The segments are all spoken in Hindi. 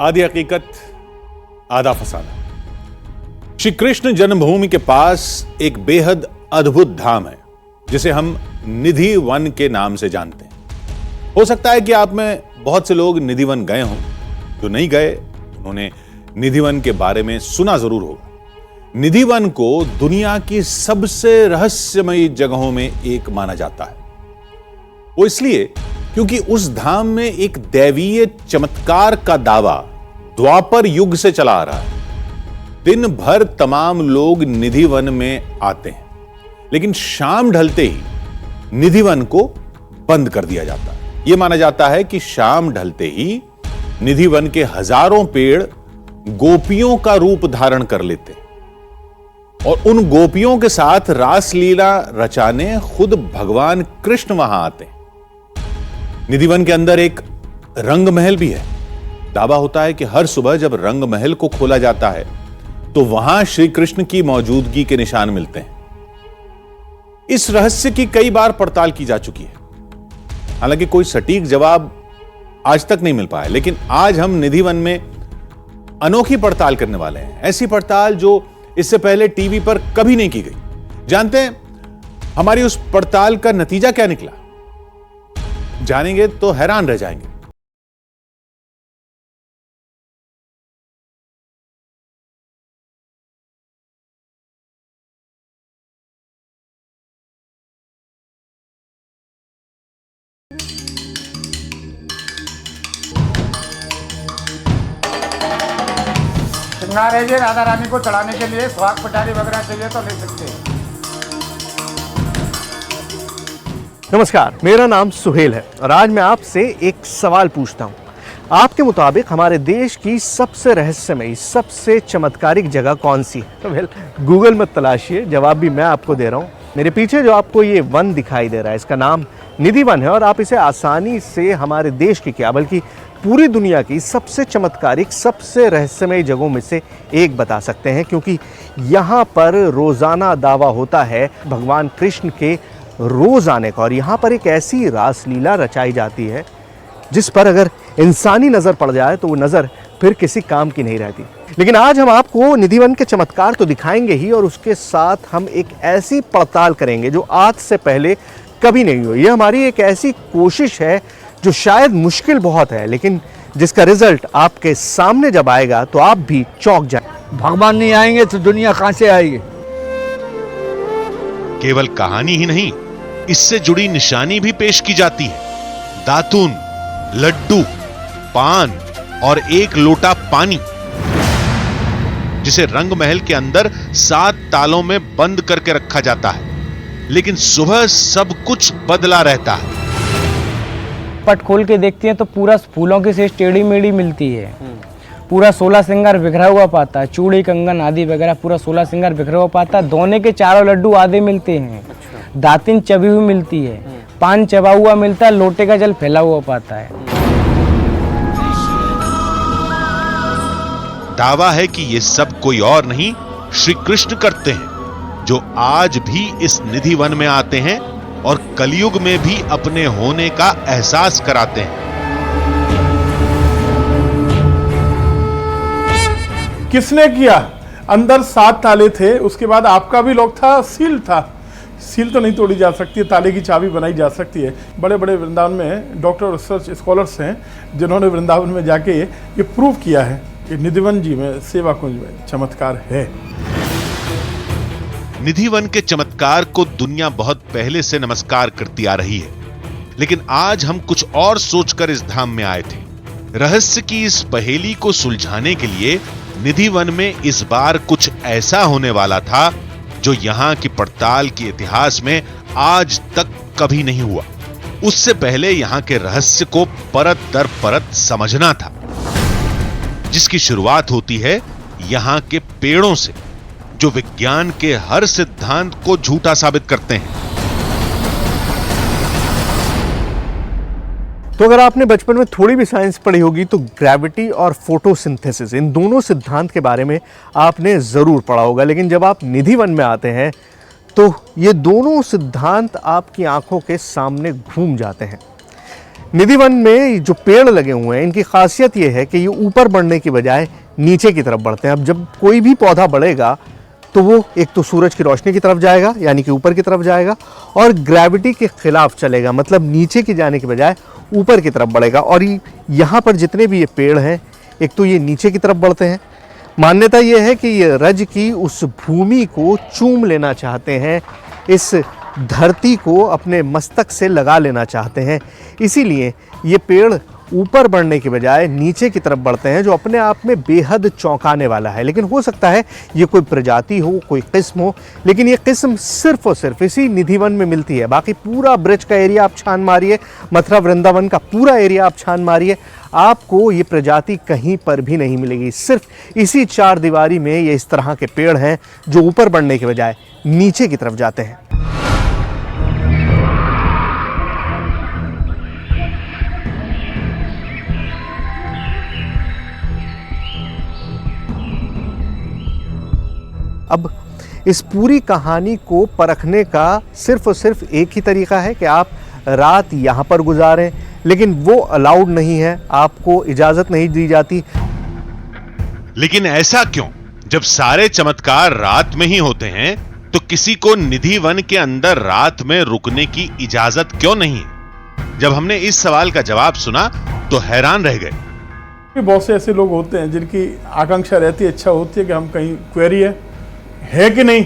आधी हकीकत आधा फसाना। श्री कृष्ण जन्मभूमि के पास एक बेहद अद्भुत धाम है जिसे हम निधि वन के नाम से जानते हैं। हो सकता है कि आप में बहुत से लोग निधि वन गए हों, जो नहीं गए उन्होंने निधि वन के बारे में सुना जरूर होगा। निधि वन को दुनिया की सबसे रहस्यमयी जगहों में एक माना जाता है। वो इसलिए क्योंकि उस धाम में एक दैवीय चमत्कार का दावा द्वापर युग से चला आ रहा है। दिन भर तमाम लोग निधि वन में आते हैं, लेकिन शाम ढलते ही निधि वन को बंद कर दिया जाता है। यह माना जाता है कि शाम ढलते ही निधि वन के हजारों पेड़ गोपियों का रूप धारण कर लेते हैं और उन गोपियों के साथ रासलीला रचाने खुद भगवान कृष्ण वहां आते हैं। निधि वन के अंदर एक रंग महल भी है। दावा होता है कि हर सुबह जब रंग महल को खोला जाता है तो वहां श्री कृष्ण की मौजूदगी के निशान मिलते हैं। इस रहस्य की कई बार पड़ताल की जा चुकी है, हालांकि कोई सटीक जवाब आज तक नहीं मिल पाया। लेकिन आज हम निधि वन में अनोखी पड़ताल करने वाले हैं, ऐसी पड़ताल जो इससे पहले टीवी पर कभी नहीं की गई। जानते हैं हमारी उस पड़ताल का नतीजा क्या निकला? जानेंगे तो हैरान रह जाएंगे। श्रृंगार है जी, राधा रानी को चढ़ाने के लिए स्वाग पटारी वगैरह चाहिए तो ले सकते हैं। नमस्कार, मेरा नाम सुहेल है और आज मैं आपसे एक सवाल पूछता हूं। आपके मुताबिक हमारे देश की सबसे रहस्यमयी, सबसे चमत्कारिक जगह कौन सी है? गूगल में तलाशिए, जवाब भी मैं आपको दे रहा हूं। मेरे पीछे जो आपको ये वन दिखाई दे रहा है, इसका नाम निधि वन है और आप इसे आसानी से हमारे देश की क्या बल्कि पूरी दुनिया की सबसे चमत्कारिक, सबसे रहस्यमयी जगहों में से एक बता सकते हैं, क्योंकि यहाँ पर रोज़ाना दावा होता है भगवान कृष्ण के रोज आने का। और यहाँ पर एक ऐसी रासलीला रचाई जाती है जिस पर अगर इंसानी नज़र पड़ जाए तो वो नज़र फिर किसी काम की नहीं रहती। लेकिन आज हम आपको निधि वन के चमत्कार तो दिखाएंगे ही, और उसके साथ हम एक ऐसी पड़ताल करेंगे जो आज से पहले कभी नहीं हुई। ये हमारी एक ऐसी कोशिश है जो शायद मुश्किल बहुत है, लेकिन जिसका रिजल्ट आपके सामने जब आएगा तो आप भी चौंक जाए। भगवान नहीं आएंगे तो दुनिया कहां से आएगी? केवल कहानी ही नहीं, इससे जुड़ी निशानी भी पेश की जाती है। दातून, लड्डू, पान और एक लोटा पानी, जिसे रंग महल के अंदर 7 तालों में बंद करके रखा जाता है। लेकिन सुबह सब कुछ बदला रहता है। पट खोल के देखती हैं तो पूरा फूलों की शेष टेढ़ी मेढ़ी मिलती है। पूरा 16 श्रृंगार बिखरा हुआ पाता है, चूड़ी कंगन आदि वगैरह पूरा 16 श्रृंगार बिखरा हुआ पाता है। दोने के चारों लड्डू आधे मिलते हैं। दातिन चबी हुई मिलती है, पान चबा हुआ मिलता है, लोटे का जल फैला हुआ पाता है। दावा है कि ये सब कोई और नहीं, श्री कृष्ण करते हैं, जो आज भी इस निधि वन में आते हैं और कलयुग में भी अपने होने का एहसास कराते हैं। किसने किया? अंदर 7 ताले थे, उसके बाद आपका भी लॉक था, सील था। सील तो नहीं तोड़ी जा सकती है, ताले की चाबी बनाई जा सकती है। बड़े बड़े वृंदावन में डॉक्टर रिसर्च स्कॉलर्स हैं जिन्होंने वृंदावन में जाके ये प्रूव किया है कि निधि वन जी में, सेवा कुंज में चमत्कार है। निधि वन के चमत्कार को दुनिया बहुत पहले से नमस्कार करती आ रही है, लेकिन आज हम कुछ और सोचकर इस धाम में आए थे। रहस्य की इस पहेली को सुलझाने के लिए निधि वन में इस बार कुछ ऐसा होने वाला था जो यहां की पड़ताल के इतिहास में आज तक कभी नहीं हुआ। उससे पहले यहां के रहस्य को परत दर परत समझना था, जिसकी शुरुआत होती है यहां के पेड़ों से, जो विज्ञान के हर सिद्धांत को झूठा साबित करते हैं। तो अगर आपने बचपन में थोड़ी भी साइंस पढ़ी होगी तो ग्रेविटी और फोटोसिंथेसिस, इन दोनों सिद्धांत के बारे में आपने ज़रूर पढ़ा होगा। लेकिन जब आप निधि वन में आते हैं तो ये दोनों सिद्धांत आपकी आंखों के सामने घूम जाते हैं। निधि वन में जो पेड़ लगे हुए हैं इनकी खासियत ये है कि ये ऊपर बढ़ने की बजाय नीचे की तरफ बढ़ते हैं। अब जब कोई भी पौधा बढ़ेगा तो वो एक तो सूरज की रोशनी की तरफ जाएगा, यानी कि ऊपर की तरफ जाएगा, और ग्रेविटी के खिलाफ चलेगा, मतलब नीचे की जाने की बजाय ऊपर की तरफ बढ़ेगा। और यहाँ पर जितने भी ये पेड़ हैं, एक तो ये नीचे की तरफ बढ़ते हैं। मान्यता ये है कि ये रज की उस भूमि को चूम लेना चाहते हैं, इस धरती को अपने मस्तक से लगा लेना चाहते हैं, इसीलिए ये पेड़ ऊपर बढ़ने की बजाय नीचे की तरफ बढ़ते हैं, जो अपने आप में बेहद चौंकाने वाला है। लेकिन हो सकता है ये कोई प्रजाति हो, कोई किस्म हो, लेकिन ये किस्म सिर्फ और सिर्फ इसी निधि वन में मिलती है। बाकी पूरा ब्रज का एरिया आप छान मारिए, मथुरा वृंदावन का पूरा एरिया आप छान मारिए, आपको ये प्रजाति कहीं पर भी नहीं मिलेगी। सिर्फ इसी चार दीवारी में ये इस तरह के पेड़ हैं जो ऊपर बढ़ने के बजाय नीचे की तरफ जाते हैं। अब इस पूरी कहानी को परखने का सिर्फ और सिर्फ एक ही तरीका है कि आप रात यहाँ पर गुजारें, लेकिन वो अलाउड नहीं है, आपको इजाज़त नहीं दी जाती। लेकिन ऐसा क्यों? जब सारे चमत्कार रात में ही होते हैं तो किसी को निधि वन के अंदर रात में रुकने की इजाजत क्यों नहीं? जब हमने इस सवाल का जवाब सुना तो हैरान रह गए। बहुत से ऐसे लोग होते हैं जिनकी आकांक्षा रहती है, इच्छा होती है कि हम कहीं क्वेरी है कि नहीं,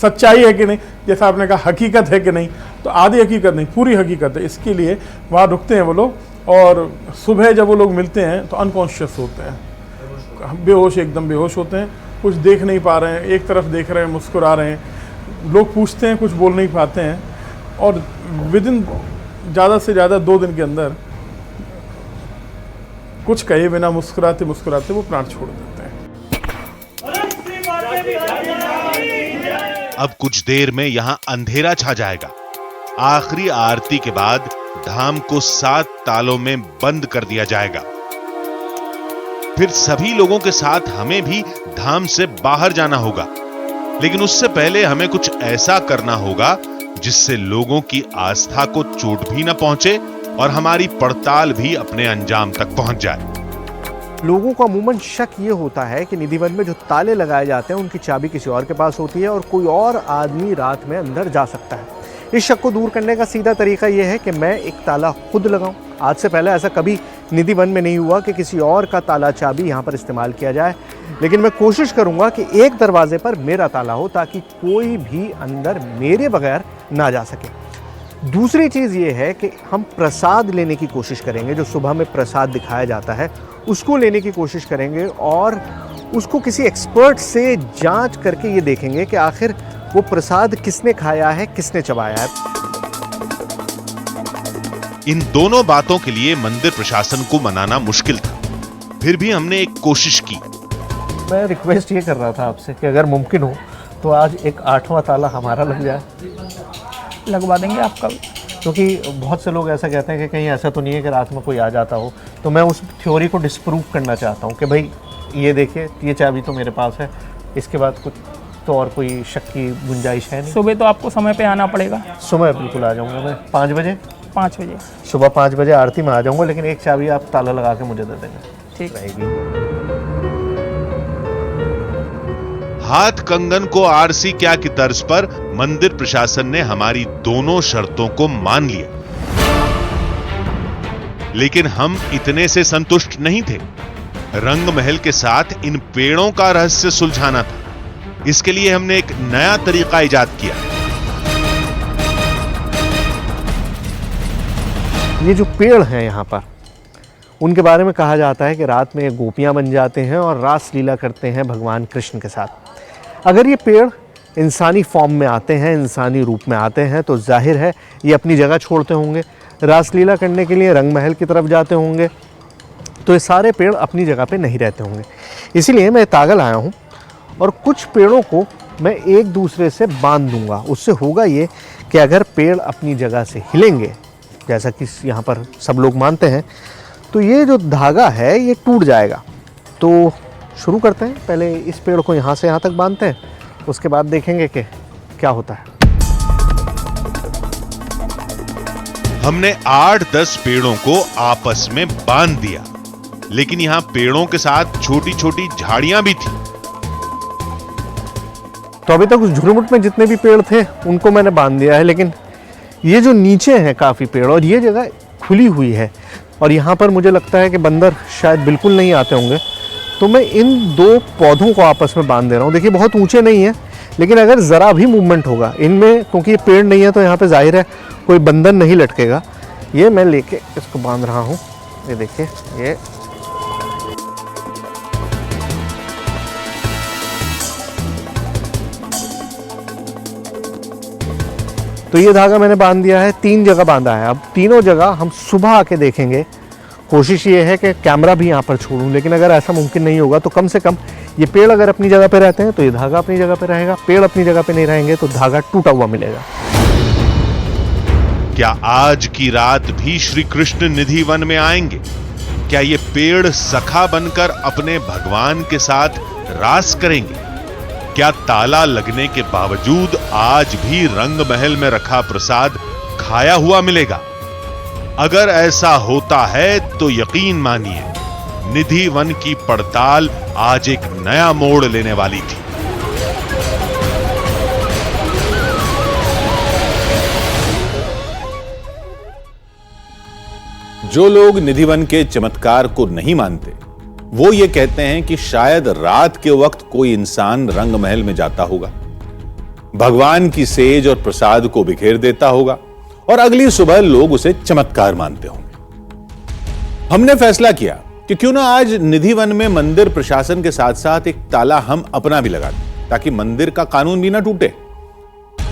सच्चाई है कि नहीं, जैसा आपने कहा हकीकत है कि नहीं, तो आधी हकीकत नहीं, पूरी हकीकत है। इसके लिए वहाँ रुकते हैं वो लोग, और सुबह जब वो लोग मिलते हैं तो अनकॉन्शियस होते हैं, बेहोश, एकदम बेहोश होते हैं, कुछ देख नहीं पा रहे हैं, एक तरफ देख रहे हैं, मुस्कुरा रहे हैं। लोग पूछते हैं, कुछ बोल नहीं पाते हैं, और विदिन ज़्यादा से ज़्यादा 2 दिन के अंदर कुछ कहे बिना मुस्कुराते मुस्कुराते वो प्राण छोड़ देते हैं। अब कुछ देर में यहां अंधेरा छा जाएगा। आखिरी आरती के बाद धाम को 7 तालों में बंद कर दिया जाएगा। फिर सभी लोगों के साथ हमें भी धाम से बाहर जाना होगा, लेकिन उससे पहले हमें कुछ ऐसा करना होगा जिससे लोगों की आस्था को चोट भी न पहुंचे और हमारी पड़ताल भी अपने अंजाम तक पहुंच जाए। लोगों को अमूमन शक ये होता है कि निधि वन में जो ताले लगाए जाते हैं उनकी चाबी किसी और के पास होती है और कोई और आदमी रात में अंदर जा सकता है। इस शक को दूर करने का सीधा तरीका ये है कि मैं एक ताला खुद लगाऊं। आज से पहले ऐसा कभी निधि वन में नहीं हुआ कि किसी और का ताला चाबी यहाँ पर इस्तेमाल किया जाए, लेकिन मैं कोशिश करूँगा कि एक दरवाजे पर मेरा ताला हो ताकि कोई भी अंदर मेरे बगैर ना जा सके। दूसरी चीज़ ये है कि हम प्रसाद लेने की कोशिश करेंगे। जो सुबह में प्रसाद दिखाया जाता है उसको लेने की कोशिश करेंगे और उसको किसी एक्सपर्ट से जांच करके ये देखेंगे कि आखिर वो प्रसाद किसने खाया है, किसने चबाया है। इन दोनों बातों के लिए मंदिर प्रशासन को मनाना मुश्किल था, फिर भी हमने एक कोशिश की। मैं रिक्वेस्ट ये कर रहा था आपसे कि अगर मुमकिन हो तो आज एक 8वां ताला हमारा लग जाए। लगवा देंगे आपका, क्योंकि बहुत से लोग ऐसा कहते हैं कि कहीं ऐसा तो नहीं है कि रात में कोई आ जाता हो, तो मैं उस थ्योरी को डिस्प्रूव करना चाहता हूँ कि भाई ये देखिए, ये चाबी तो मेरे पास है, इसके बाद कुछ तो और कोई शक की गुंजाइश है नहीं। सुबह तो आपको समय पे आना पड़ेगा। सुबह बिल्कुल आ जाऊँगा मैं 5 बजे। 5 बजे सुबह 5 बजे आरती में आ जाऊँगा, लेकिन एक चाबी आप ताला लगा के मुझे दे देंगे, ठीक रहेगी। हाथ कंगन को आरसी क्या की तर्ज पर मंदिर प्रशासन ने हमारी दोनों शर्तों को मान लिया, लेकिन हम इतने से संतुष्ट नहीं थे। रंग महल के साथ इन पेड़ों का रहस्य सुलझाना था। इसके लिए हमने एक नया तरीका इजाद किया। ये जो पेड़ हैं यहाँ पर, उनके बारे में कहा जाता है कि रात में गोपियाँ बन जाते हैं और रास लीला करते हैं भगवान कृष्ण के साथ। अगर ये पेड़ इंसानी फॉर्म में आते हैं, इंसानी रूप में आते हैं, तो जाहिर है ये अपनी जगह छोड़ते होंगे, रासलीला करने के लिए रंग महल की तरफ जाते होंगे, तो ये सारे पेड़ अपनी जगह पे नहीं रहते होंगे। इसीलिए मैं तागल आया हूँ और कुछ पेड़ों को मैं एक दूसरे से बांध दूंगा। उससे होगा ये कि अगर पेड़ अपनी जगह से हिलेंगे, जैसा कि यहाँ पर सब लोग मानते हैं, तो ये जो धागा है ये टूट जाएगा। तो शुरू करते हैं, पहले इस पेड़ को यहाँ से यहाँ तक बांधते हैं, उसके बाद देखेंगे कि क्या होता है। हमने 8-10 पेड़ों को आपस में बांध दिया, लेकिन यहां पेड़ों के साथ छोटी छोटी झाड़ियां भी थी। तो अभी तक उस झुरमुट में जितने भी पेड़ थे उनको मैंने बांध दिया है, लेकिन ये जो नीचे हैं काफ़ी पेड़ और ये जगह खुली हुई है और यहाँ पर मुझे लगता है कि बंदर शायद बिल्कुल नहीं आते होंगे, तो मैं इन दो पौधों को आपस में बांध दे रहा हूँ। देखिए बहुत ऊंचे नहीं है, लेकिन अगर ज़रा भी मूवमेंट होगा इनमें, क्योंकि ये पेड़ नहीं है तो यहाँ पे जाहिर है कोई बंधन नहीं लटकेगा। ये मैं लेके इसको बांध रहा हूँ। ये देखिए, ये तो ये धागा मैंने बांध दिया है, 3 जगह बांधा है। अब तीनों जगह हम सुबह आके देखेंगे। कोशिश ये है कि कैमरा भी यहाँ पर छोड़ूं, लेकिन अगर ऐसा मुमकिन नहीं होगा तो कम से कम ये पेड़ अगर अपनी जगह पे रहते हैं तो ये धागा अपनी जगह पे रहेगा, पेड़ अपनी जगह पे नहीं रहेंगे तो धागा टूटा हुआ मिलेगा। क्या आज की रात भी श्री कृष्ण निधि वन में आएंगे? क्या ये पेड़ सखा बनकर अपने भगवान के साथ रास करेंगे? क्या ताला लगने के बावजूद आज भी रंग महल में रखा प्रसाद खाया हुआ मिलेगा? अगर ऐसा होता है तो यकीन मानिए, निधि वन की पड़ताल आज एक नया मोड़ लेने वाली थी। जो लोग निधि वन के चमत्कार को नहीं मानते, वो ये कहते हैं कि शायद रात के वक्त कोई इंसान रंग महल में जाता होगा, भगवान की सेज और प्रसाद को बिखेर देता होगा और अगली सुबह लोग उसे चमत्कार मानते होंगे। हमने फैसला किया कि क्यों ना आज निधि वन में मंदिर प्रशासन के साथ साथ एक ताला हम अपना भी लगा दें, ताकि मंदिर का कानून भी ना टूटे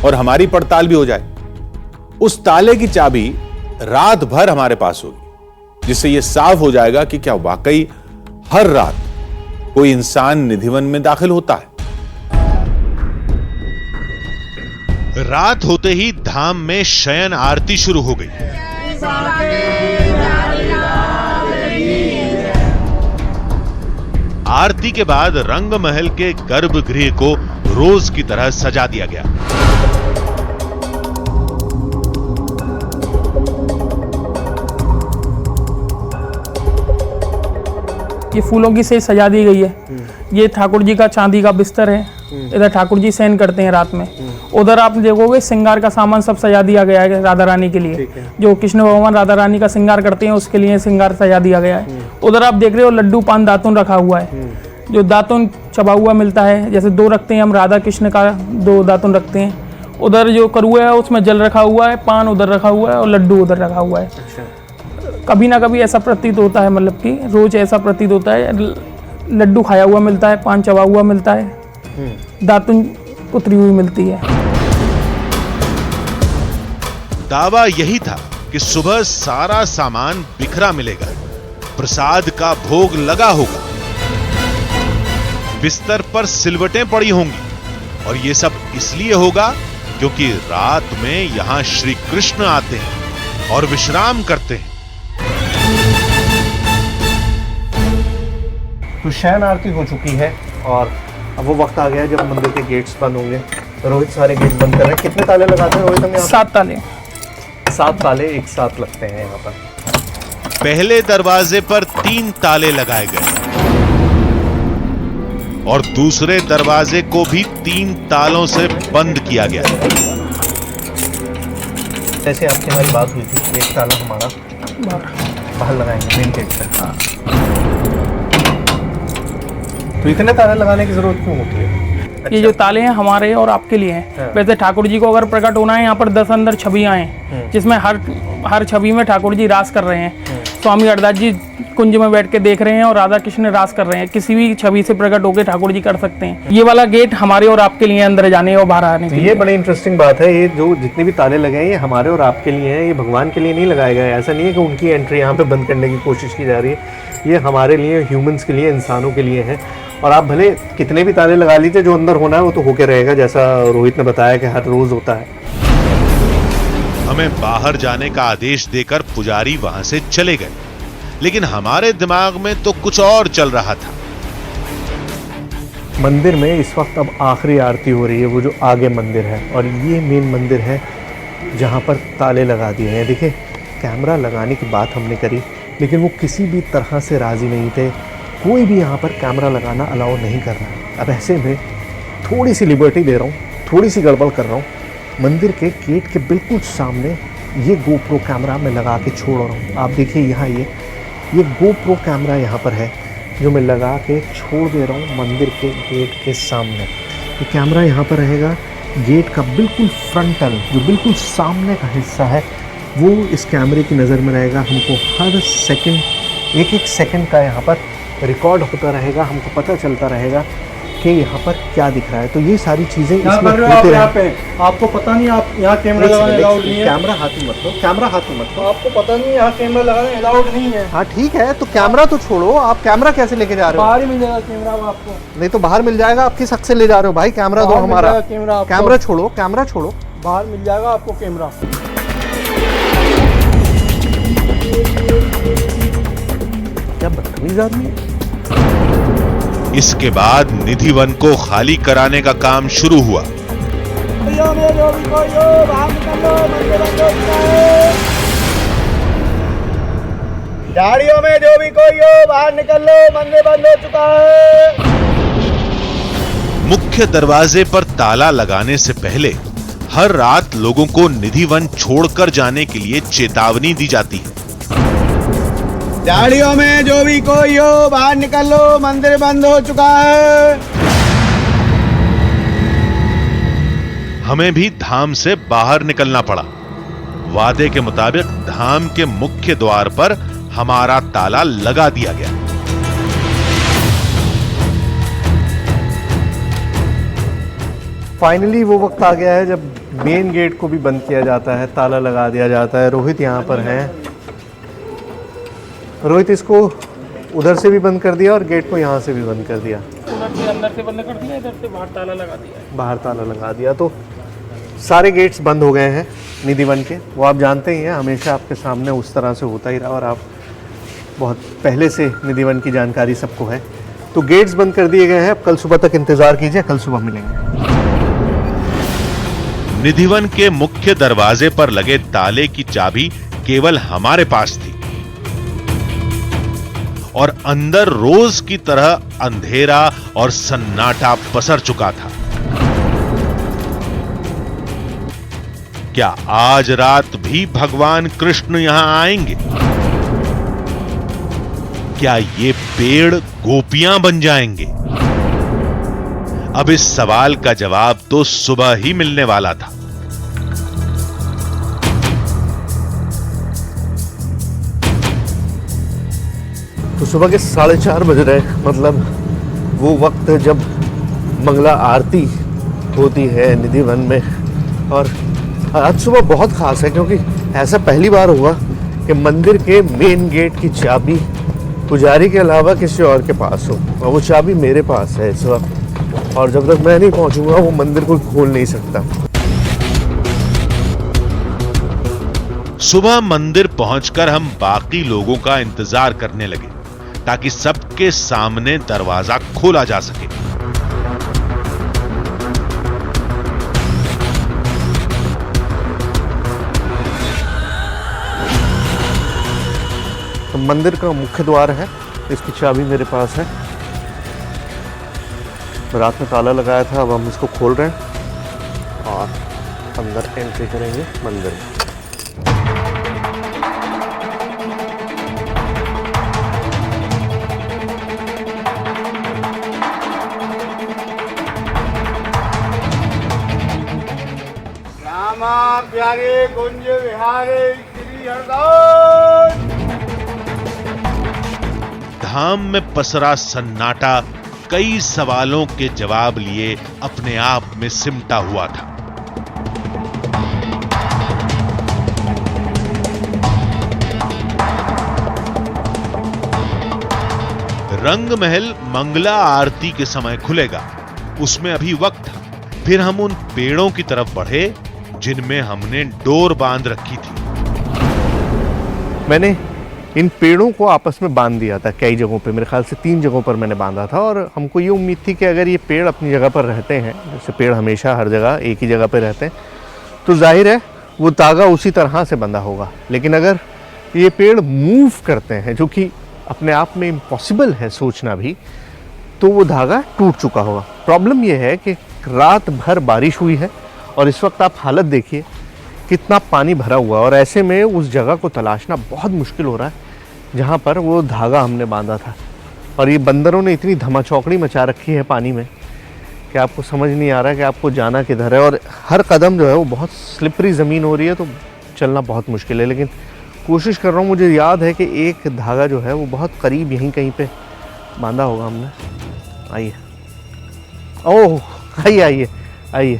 और हमारी पड़ताल भी हो जाए। उस ताले की चाबी रात भर हमारे पास होगी, जिससे यह साफ हो जाएगा कि क्या वाकई हर रात कोई इंसान निधि वन में दाखिल होता है। रात होते ही धाम में शयन आरती शुरू हो गई। आरती के बाद रंग महल के गर्भगृह को रोज की तरह सजा दिया गया। ये फूलों की सेज सजा दी गई है। ये ठाकुर जी का चांदी का बिस्तर है, इधर ठाकुर जी शयन करते हैं रात में। उधर आप देखोगे श्रृंगार का सामान सब सजा दिया गया है राधा रानी के लिए, जो कृष्ण भगवान राधा रानी का श्रृंगार करते हैं उसके लिए श्रृंगार सजा दिया गया है। उधर आप देख रहे हो लड्डू पान दातुन रखा हुआ है, जो दातुन चबा हुआ मिलता है, जैसे 2 रखते हैं हम राधा कृष्ण का 2 दातुन रखते हैं। उधर जो करुआ है उसमें जल रखा हुआ है, पान उधर रखा हुआ है और लड्डू उधर रखा हुआ है। कभी ना कभी ऐसा प्रतीत होता है, मतलब कि रोज ऐसा प्रतीत होता है, लड्डू खाया हुआ मिलता है, पान चबा हुआ मिलता है, दातुन उतरी हुई मिलती है। दावा यही था कि सुबह सारा सामान बिखरा मिलेगा, प्रसाद का भोग लगा होगा, बिस्तर पर सिलवटें पड़ी होंगी और यह सब इसलिए होगा क्योंकि रात में यहां श्री कृष्ण आते हैं और विश्राम करते हैं। तो शयन आरती हो चुकी है और अब वो वक्त आ गया है जब मंदिर के गेट्स बंद होंगे। रोहित सारे गेट बंद कर रहे हैं। कितने ताले लगाते हैं रोहित? हम 7 ताले। 7 ताले एक साथ लगते हैं यहाँ पर। पहले दरवाजे पर 3 ताले लगाए गए और दूसरे दरवाजे को भी 3 तालों से बंद किया गया। जैसे आपकी हमारी बात हुई थी, एक ताला हमारा बाहर लगाएंगे मेन गेट से। तो इतने ताले लगाने की जरूरत क्यों होती है? ये जो ताले हैं हमारे और आपके लिए हैं। वैसे ठाकुर जी को अगर प्रकट होना है, यहाँ पर 10 अंदर छवियां हैं, जिसमें हर छवि में ठाकुर जी रास कर रहे हैं। स्वामी अरदास जी कुंज में बैठ के देख रहे हैं और राधा कृष्ण रास कर रहे हैं। किसी भी छवि से प्रकट होकर ठाकुर जी कर सकते हैं। ये वाला गेट हमारे और आपके लिए अंदर जाने और बाहर आने के लिए। ये बड़ी इंटरेस्टिंग बात है। ये जो जितने भी ताले लगे हैं ये हमारे और आपके लिए हैं, ये भगवान के लिए नहीं लगाए गए। ऐसा नहीं है कि उनकी एंट्री यहाँ पे बंद करने की कोशिश की जा रही है। ये हमारे लिए, ह्यूमंस के लिए, इंसानों के लिए है। और आप भले कितने भी ताले लगा लीजिए, जो अंदर होना है वो तो होके रहेगा, जैसा रोहित ने बताया कि हर रोज होता है। हमें बाहर जाने का आदेश देकर पुजारी वहां से चले गए, लेकिन हमारे दिमाग में तो कुछ और चल रहा था। मंदिर में इस वक्त अब आखिरी आरती हो रही है, वो जो आगे मंदिर है, और ये मेन मंदिर है जहाँ पर ताले लगा दिए हैं। देखिए कैमरा लगाने की बात हमने करी, लेकिन वो किसी भी तरह से राज़ी नहीं थे। कोई भी यहाँ पर कैमरा लगाना अलाउ नहीं कर रहा है। अब ऐसे में थोड़ी सी लिबर्टी ले रहा हूँ, थोड़ी सी गड़बड़ कर रहा हूँ। मंदिर के गेट के बिल्कुल सामने ये गोप्रो कैमरा मैं लगा के छोड़ रहा हूँ। आप देखिए यहाँ ये गोप्रो कैमरा यहाँ पर है जो मैं लगा के छोड़ दे रहा हूँ मंदिर के गेट के सामने। ये कैमरा यहाँ पर रहेगा गेट का बिल्कुल फ्रंटल, जो बिल्कुल सामने का हिस्सा है वो इस कैमरे की नज़र में रहेगा। हमको हर सेकंड, एक सेकंड का यहाँ पर रिकॉर्ड होता रहेगा, हमको पता चलता रहेगा कि यहाँ पर क्या दिख रहा है। तो ये सारी चीज़ें इसमें होते रहेंगे। आपको पता नहीं आप यहाँ कैमरा लगाने अलाउड नहीं है। कैमरा हाथ में मत लो, कैमरा हाथ में मत लो। आपको पता नहीं यहाँ कैमरा लगाने अलाउड नहीं है। हाँ ठीक है, तो कैमरा तो छोड़ो, आप कैमरा कैसे लेके जा रहे हो? बाहर ही मिल जाएगा कैमरा आपको। नहीं तो बाहर मिल जाएगा, आप किस हक से ले जा रहे हो भाई? कैमरा दो हमारा। कैमरा छोड़ो, कैमरा छोड़ो। बाहर मिल जाएगा आपको कैमरा। क्या बदतमीज आदमी है। इसके बाद निधि वन को खाली कराने का काम शुरू हुआ। गाड़ियों में जो भी कोई हो बाहर निकल लो, मंदिर बंद हो चुका है। मुख्य दरवाजे पर ताला लगाने से पहले हर रात लोगों को निधि वन छोड़कर जाने के लिए चेतावनी दी जाती है। गाड़ियों में जो भी कोई हो बाहर निकल लो, मंदिर बंद हो चुका है। हमें भी धाम से बाहर निकलना पड़ा। वादे के मुताबिक धाम के मुख्य द्वार पर हमारा ताला लगा दिया गया। फाइनली वो वक्त आ गया है जब मेन गेट को भी बंद किया जाता है, ताला लगा दिया जाता है। रोहित यहाँ पर हैं। रोहित, इसको उधर से भी बंद कर दिया और गेट को यहाँ से भी बंद कर दिया। उधर से अंदर से बंद कर दिया, इधर से बाहर ताला लगा दिया। बाहर ताला लगा दिया, तो सारे गेट्स बंद हो गए हैं निधि वन के। वो आप जानते ही हैं, हमेशा आपके सामने उस तरह से होता ही रहा और आप बहुत पहले से निधि वन की जानकारी सबको है। तो गेट्स बंद कर दिए गए हैं। अब कल सुबह तक इंतज़ार कीजिए, कल सुबह मिलेंगे। निधि वन के मुख्य दरवाजे पर लगे ताले की चाबी केवल हमारे पास थी और अंदर रोज की तरह अंधेरा और सन्नाटा पसर चुका था। क्या आज रात भी भगवान कृष्ण यहां आएंगे? क्या ये पेड़ गोपियां बन जाएंगे? अब इस सवाल का जवाब तो सुबह ही मिलने वाला था। तो सुबह के 4:30 बज रहे, मतलब वो वक्त जब मंगला आरती होती है निधि वन में। और आज सुबह बहुत खास है क्योंकि ऐसा पहली बार हुआ कि मंदिर के मेन गेट की चाबी पुजारी के अलावा किसी और के पास हो, और वो चाबी मेरे पास है इस वक्त। और जब तक मैं नहीं पहुंचूंगा वो मंदिर को खोल नहीं सकता। सुबह मंदिर पहुंचकर हम बाकी लोगों का इंतजार करने लगे ताकि सबके सामने दरवाजा खोला जा सके। तो मंदिर का मुख्य द्वार है, इसकी चाबी मेरे पास है। रात में ताला लगाया था, अब हम इसको खोल रहे हैं और अंदर एंट्री करेंगे मंदिर में। रामा प्यारे कुंज विहारे श्री हरदास। धाम में पसरा सन्नाटा कई सवालों के जवाब लिए अपने आप में सिमटा हुआ था। रंग महल मंगला आरती के समय खुलेगा, उसमें अभी वक्त था। फिर हम उन पेड़ों की तरफ बढ़े जिनमें हमने डोर बांध रखी थी। मैंने इन पेड़ों को आपस में बांध दिया था कई जगहों पे, मेरे ख्याल से 3 जगहों पर मैंने बांधा था। और हमको ये उम्मीद थी कि अगर ये पेड़ अपनी जगह पर रहते हैं, जैसे पेड़ हमेशा हर जगह एक ही जगह पर रहते हैं, तो जाहिर है वो धागा उसी तरह से बंधा होगा। लेकिन अगर ये पेड़ मूव करते हैं, जो कि अपने आप में इम्पॉसिबल है सोचना भी, तो वो धागा टूट चुका होगा। प्रॉब्लम ये है कि रात भर बारिश हुई है और इस वक्त आप हालत देखिए कितना पानी भरा हुआ, और ऐसे में उस जगह को तलाशना बहुत मुश्किल हो रहा है जहाँ पर वो धागा हमने बांधा था। और ये बंदरों ने इतनी धमाचौकड़ी मचा रखी है पानी में कि आपको समझ नहीं आ रहा है कि आपको जाना किधर है, और हर कदम जो है वो बहुत स्लिपरी ज़मीन हो रही है, तो चलना बहुत मुश्किल है। लेकिन कोशिश कर रहा हूँ। मुझे याद है कि एक धागा जो है वो बहुत करीब यहीं कहीं पे बांधा होगा हमने। आइए, ओह आइए आइए आइए।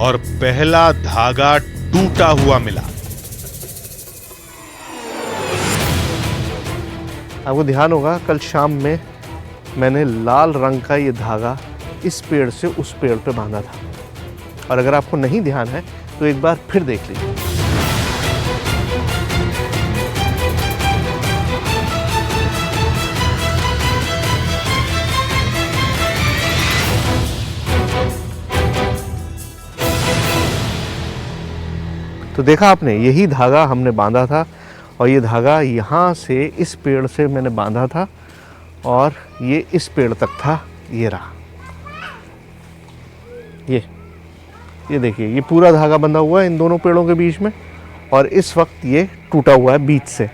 और पहला धागा टूटा हुआ मिला। आपको ध्यान होगा कल शाम में मैंने लाल रंग का ये धागा इस पेड़ से उस पेड़ पे बांधा था, और अगर आपको नहीं ध्यान है तो एक बार फिर देख लीजिए। तो देखा आपने, यही धागा हमने बांधा था, और ये धागा यहाँ से इस पेड़ से मैंने बांधा था, और ये इस पेड़ तक था। ये रहा, ये देखिए, ये पूरा धागा बंधा हुआ है इन दोनों पेड़ों के बीच में, और इस वक्त ये टूटा हुआ है बीच से।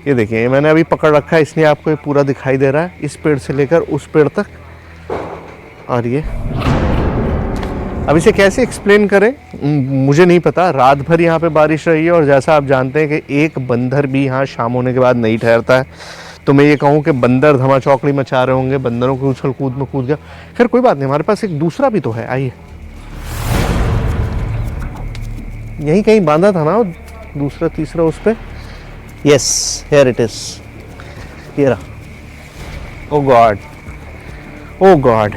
ये देखिए, ये मैंने अभी पकड़ रखा है, इसलिए आपको ये पूरा दिखाई दे रहा है, इस पेड़ से लेकर उस पेड़ तक। और ये अब इसे कैसे एक्सप्लेन करें मुझे नहीं पता। रात भर यहाँ पे बारिश रही है, और जैसा आप जानते हैं कि एक बंदर भी यहाँ शाम होने के बाद नहीं ठहरता है, तो मैं ये कहूँ कि बंदर धमाचौकड़ी मचा रहे होंगे, बंदरों के उछल कूद में कूद गया। खैर कोई बात नहीं, हमारे पास एक दूसरा भी तो है। आइए, यहीं कहीं बांधा था ना दूसरा तीसरा उस पर। Yes, here it is. ये रहा। ओ गॉड, ओ गॉड।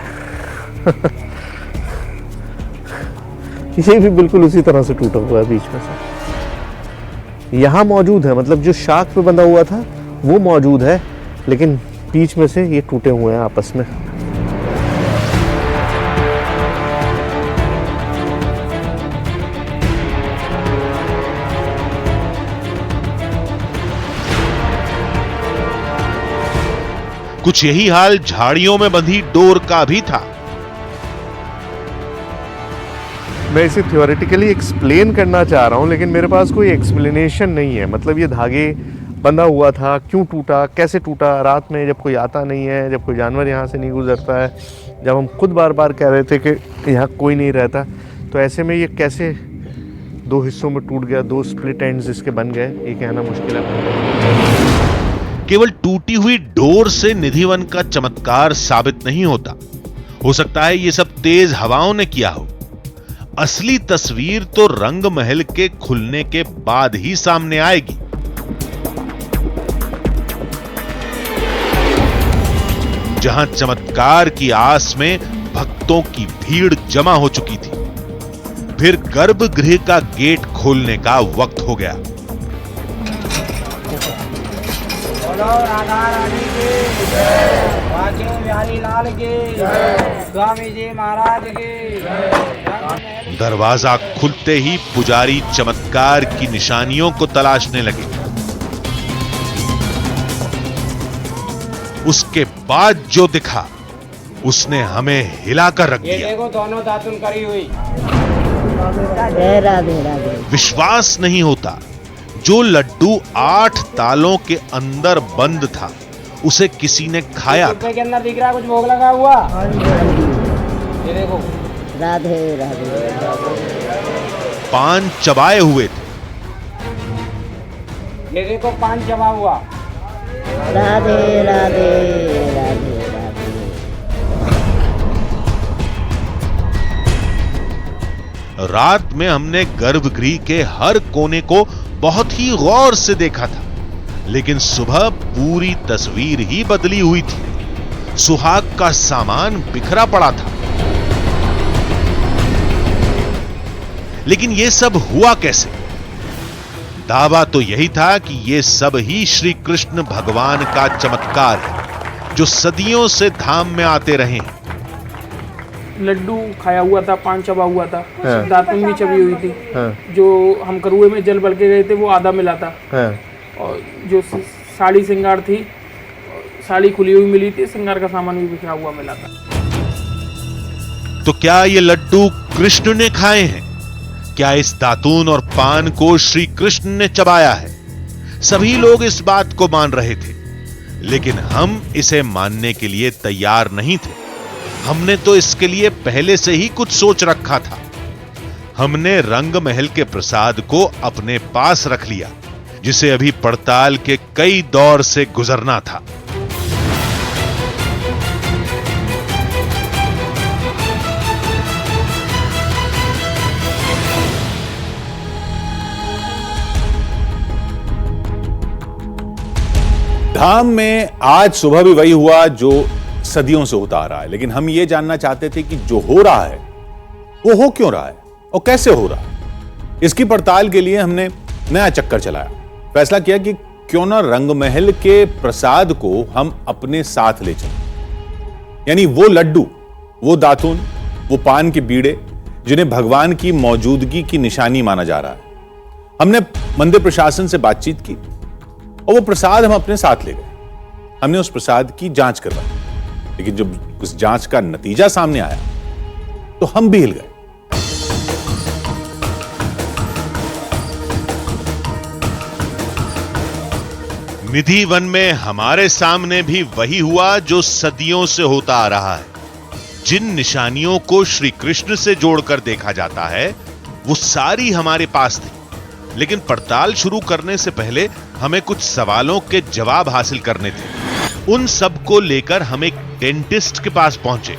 ये भी बिल्कुल उसी तरह से टूटा हुआ है बीच में से। यहाँ मौजूद है, मतलब जो शाख पे बंधा हुआ था वो मौजूद है, लेकिन बीच में से ये टूटे हुए हैं आपस में। कुछ यही हाल झाड़ियों में बंधी डोर का भी था। मैं इसे थ्योरेटिकली एक्सप्लेन करना चाह रहा हूँ, लेकिन मेरे पास कोई एक्सप्लेनेशन नहीं है। मतलब ये धागे बंधा हुआ था, क्यों टूटा, कैसे टूटा, रात में जब कोई आता नहीं है, जब कोई जानवर यहाँ से नहीं गुजरता है, जब हम खुद बार बार कह रहे थे कि यहाँ कोई नहीं रहता, तो ऐसे में ये कैसे दो हिस्सों में टूट गया, दो स्प्लिट एंड्स इसके बन गए, ये कहना मुश्किल है। केवल टूटी हुई डोर से निधिवन का चमत्कार साबित नहीं होता। हो सकता है ये सब तेज हवाओं ने किया हो। असली तस्वीर तो रंग महल के खुलने के बाद ही सामने आएगी। जहां चमत्कार की आस में भक्तों की भीड़ जमा हो चुकी थी। फिर गर्भगृह का गेट खोलने का वक्त हो गया। बोलो राधा रानी की जय, बांके बिहारी लाल की जय, स्वामी जी महाराज की जय। दरवाजा खुलते ही पुजारी चमत्कार की निशानियों को तलाशने लगे। उसके बाद जो दिखा उसने हमें हिलाकर रख ये दिया। देखो दोनों दातुन करी हुई। विश्वास नहीं होता, जो लड्डू 8 तालों के अंदर बंद था उसे किसी ने खाया था। के अंदर दिख रहा है कुछ भोग लगा हुआ। ये देखो, राधे राधे। पान चबाए हुए थे। ये देखो पान चबा हुआ। राधे राधे राधे राधे। रात में हमने गर्भगृह के हर कोने को बहुत ही गौर से देखा था, लेकिन सुबह पूरी तस्वीर ही बदली हुई थी। सुहाग का सामान बिखरा पड़ा था। लेकिन यह सब हुआ कैसे? दावा तो यही था कि यह सब ही श्री कृष्ण भगवान का चमत्कार है, जो सदियों से धाम में आते रहे हैं। लड्डू खाया हुआ था, पान चबा हुआ था, हाँ। दातुन भी चबी हुई थी। हाँ। जो हम करुए में जल भर के गए थे वो आधा मिला था। हाँ। और जो साड़ी श्रृंगार थी, साड़ी खुली हुई मिली थी, श्रृंगार का सामान भी बिखरा हुआ मिला था। तो क्या ये लड्डू कृष्ण ने खाए हैं? क्या इस दातून और पान को श्री कृष्ण ने चबाया है? सभी लोग इस बात को मान रहे थे, लेकिन हम इसे मानने के लिए तैयार नहीं थे। हमने तो इसके लिए पहले से ही कुछ सोच रखा था। हमने रंग महल के प्रसाद को अपने पास रख लिया, जिसे अभी पड़ताल के कई दौर से गुजरना था। धाम में आज सुबह भी वही हुआ जो सदियों से होता आ रहा है, लेकिन हम ये जानना चाहते थे कि जो हो रहा है वो हो क्यों रहा है और कैसे हो रहा है। इसकी पड़ताल के लिए हमने नया चक्कर चलाया। फैसला किया कि क्यों ना रंग महल के प्रसाद को हम अपने साथ ले चलें, यानी वो लड्डू, वो दातून, वो पान के बीड़े जिन्हें भगवान की मौजूदगी की निशानी माना जा रहा है। हमने मंदिर प्रशासन से बातचीत की और वो प्रसाद हम अपने साथ ले गए। हमने उस प्रसाद की जांच करवाई, लेकिन जब उस जांच का नतीजा सामने आया तो हम भी हिल गए। निधि वन में हमारे सामने भी वही हुआ जो सदियों से होता आ रहा है। जिन निशानियों को श्री कृष्ण से जोड़कर देखा जाता है वो सारी हमारे पास थी, लेकिन पड़ताल शुरू करने से पहले हमें कुछ सवालों के जवाब हासिल करने थे। उन सब को लेकर हम एक डेंटिस्ट के पास पहुंचे।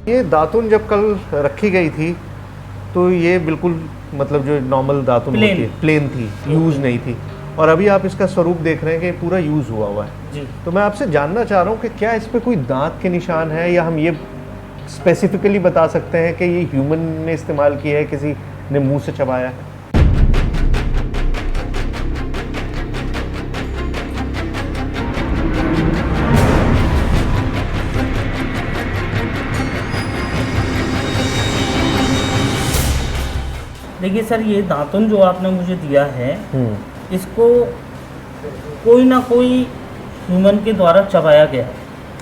ये दातुन जब कल रखी गई थी तो ये बिल्कुल मतलब जो नॉर्मल दातुन होती है, प्लेन थी, यूज नहीं थी, और अभी आप इसका स्वरूप देख रहे हैं कि पूरा यूज हुआ हुआ है जी। तो मैं आपसे जानना चाह रहा हूँ कि क्या इस पे कोई दांत के निशान है, या हम ये स्पेसिफिकली बता सकते हैं कि ये ह्यूमन ने इस्तेमाल किया है, किसी ने मुंह से चबाया है? देखिए सर, ये दातुन जो आपने मुझे दिया है इसको कोई ना कोई ह्यूमन के द्वारा चबाया गया है।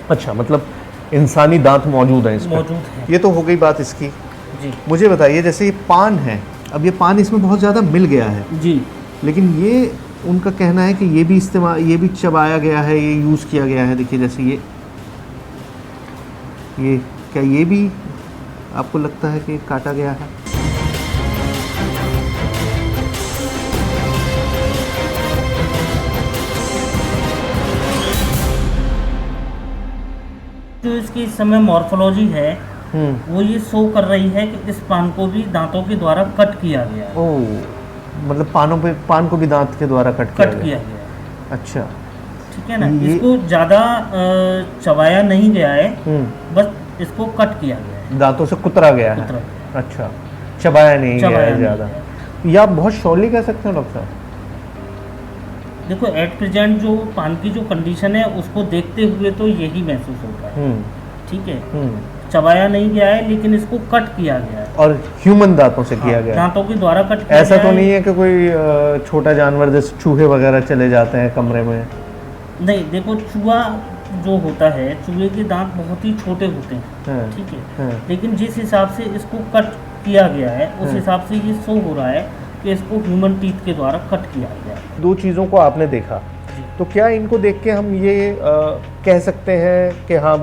अच्छा, मतलब इंसानी दांत मौजूद है इसमें? मौजूद है। ये तो हो गई बात इसकी जी। मुझे बताइए, जैसे ये पान है, अब ये पान इसमें बहुत ज़्यादा मिल गया है जी, लेकिन ये उनका कहना है कि ये भी इस्तेमाल, ये भी चबाया गया है, ये यूज़ किया गया है। देखिए जैसे ये क्या ये भी आपको लगता है कि काटा गया है? जो इसकी इस समय मॉर्फोलॉजी है वो ये शो कर रही है कि इस पान को भी दांतों के द्वारा कट किया गया है। ओह, मतलब पान को भी दांत के द्वारा कट किया गया है। अच्छा, ठीक है ना। इसको ज़्यादा चबाया नहीं गया है, बस इसको कट किया गया है, दांतों से कुतरा गया है। अच्छा, चबाया नहीं गया है ज़्यादा। ये आप बहुत श्योरली कह सकते हैं डॉक्टर साहब? देखो, एट प्रेजेंट जो पान की जो कंडीशन है उसको देखते हुए तो यही महसूस होता है। ठीक है, चबाया नहीं गया है लेकिन इसको कट किया गया है, और ह्यूमन दांतों से किया गया है। दांतों के द्वारा कट किया ऐसा तो नहीं है कि कोई छोटा जानवर जैसे चूहे वगैरह चले जाते हैं कमरे में? नहीं, देखो चूहा जो होता है, चूहे के दांत बहुत ही छोटे होते हैं। ठीक है, लेकिन जिस हिसाब से इसको कट किया गया है उस हिसाब से ये शो हो रहा है कि इसको ह्यूमन टीथ के द्वारा कट किया गया है। दो चीज़ों को आपने देखा, तो क्या इनको देख के हम ये कह सकते हैं कि हाँ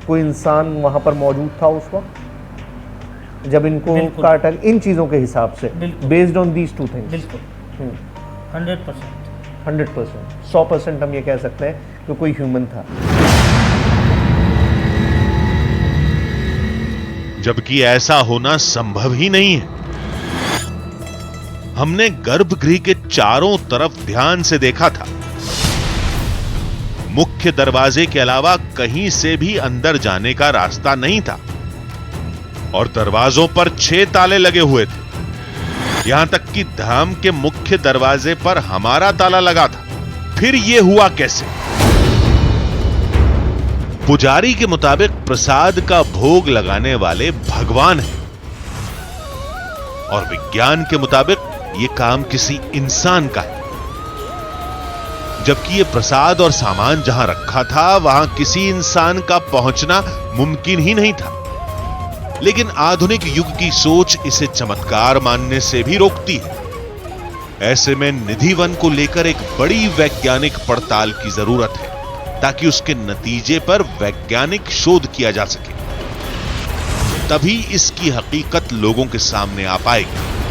कोई इंसान वहाँ पर मौजूद था उस वक्त जब इनको काटा? इन चीज़ों के हिसाब से, based on these two things? बिल्कुल 100%। 100%, 100% हम ये कह सकते हैं कि कोई ह्यूमन था। जबकि ऐसा होना संभव ही नहीं है। हमने गर्भगृह के चारों तरफ ध्यान से देखा था। मुख्य दरवाजे के अलावा कहीं से भी अंदर जाने का रास्ता नहीं था, और दरवाजों पर 6 ताले लगे हुए थे। यहां तक कि धाम के मुख्य दरवाजे पर हमारा ताला लगा था। फिर यह हुआ कैसे? पुजारी के मुताबिक प्रसाद का भोग लगाने वाले भगवान हैं और विज्ञान के मुताबिक यह काम किसी इंसान का है। जबकि यह प्रसाद और सामान जहां रखा था वहां किसी इंसान का पहुंचना मुमकिन ही नहीं था। लेकिन आधुनिक युग की सोच इसे चमत्कार मानने से भी रोकती है। ऐसे में निधि वन को लेकर एक बड़ी वैज्ञानिक पड़ताल की जरूरत है ताकि उसके नतीजे पर वैज्ञानिक शोध किया जा सके। तभी इसकी हकीकत लोगों के सामने आ पाएगी।